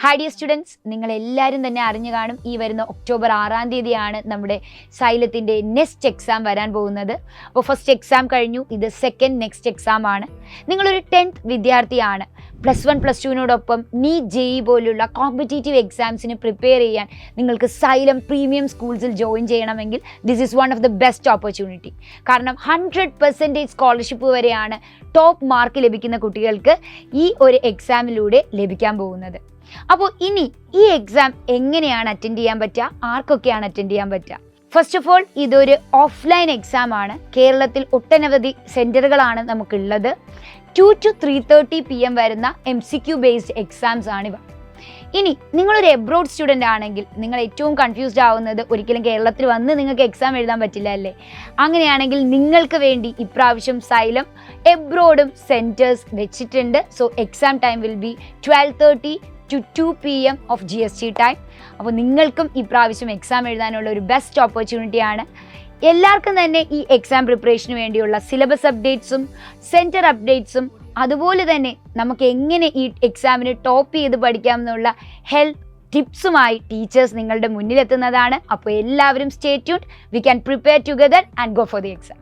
Hi dear students, നിങ്ങളെല്ലാവരും തന്നെ അറിഞ്ഞു കാണും ഈ വരുന്ന ഒക്ടോബർ 6-ാം തീയതിയാണ് നമ്മുടെ സൈലത്തിൻ്റെ നെക്സ്റ്റ് എക്സാം വരാൻ പോകുന്നത്. അപ്പോൾ ഫസ്റ്റ് എക്സാം കഴിഞ്ഞു, ഇത് സെക്കൻഡ് നെക്സ്റ്റ് എക്സാം ആണ്. നിങ്ങളൊരു 10th വിദ്യാർത്ഥിയാണ്. +1 +2നോടൊപ്പം നീറ്റ് JEE പോലുള്ള കോമ്പറ്റേറ്റീവ് എക്സാംസിന് പ്രിപ്പയർ ചെയ്യാൻ നിങ്ങൾക്ക് സൈലം പ്രീമിയം സ്കൂൾസിൽ ജോയിൻ ചെയ്യണമെങ്കിൽ this is one of the best opportunity. കാരണം 100% സ്കോളർഷിപ്പ് വരെയാണ് ടോപ്പ് മാർക്ക് ലഭിക്കുന്ന കുട്ടികൾക്ക് ഈ ഒരു എക്സാമിലൂടെ ലഭിക്കാൻ പോകുന്നത്. അപ്പോൾ ഇനി ഈ എക്സാം എങ്ങനെയാണ് അറ്റൻഡ് ചെയ്യാൻ പറ്റുക, ആർക്കൊക്കെയാണ് അറ്റൻഡ് ചെയ്യാൻ പറ്റുക? ഫസ്റ്റ് ഓഫ് ഓൾ, ഇതൊരു ഓഫ്ലൈൻ എക്സാം ആണ്. കേരളത്തിൽ ഒട്ടനവധി സെൻറ്ററുകളാണ് നമുക്കുള്ളത്. 2 to 3:30 PM വരുന്ന MCQ ബേസ്ഡ് എക്സാംസ് ആണിവ. ഇനി നിങ്ങളൊരു എബ്രോഡ് സ്റ്റുഡൻ്റ് ആണെങ്കിൽ നിങ്ങൾ ഏറ്റവും കൺഫ്യൂസ്ഡ് ആവുന്നത് ഒരിക്കലും കേരളത്തിൽ വന്ന് നിങ്ങൾക്ക് എക്സാം എഴുതാൻ പറ്റില്ല അല്ലേ. അങ്ങനെയാണെങ്കിൽ നിങ്ങൾക്ക് വേണ്ടി ഇപ്രാവശ്യം സൈലം എബ്രോഡും സെൻറ്റേഴ്സ് വെച്ചിട്ടുണ്ട്. So exam time will be 12:30 to 2 PM of GST time. അപ്പോൾ നിങ്ങൾക്കും ഇപ്രാവശ്യം എക്സാം എഴുതാനുള്ള ഒരു ബെസ്റ്റ് ഓപ്പർച്യൂണിറ്റിയാണ്. എല്ലാവർക്കും തന്നെ ഈ എക്സാം പ്രിപ്പറേഷന് വേണ്ടിയുള്ള സിലബസ് അപ്ഡേറ്റ്സും സെൻറ്റർ അപ്ഡേറ്റ്സും അതുപോലെ തന്നെ നമുക്ക് എങ്ങനെ ഈ എക്സാമിന് ടോപ്പ് ചെയ്ത് പഠിക്കാം എന്നുള്ള ഹെൽപ്പ് ടിപ്സുമായി ടീച്ചേഴ്സ് നിങ്ങളുടെ മുന്നിലെത്തുന്നതാണ്. അപ്പോൾ എല്ലാവരും stay tuned. We can prepare together and go for the exam.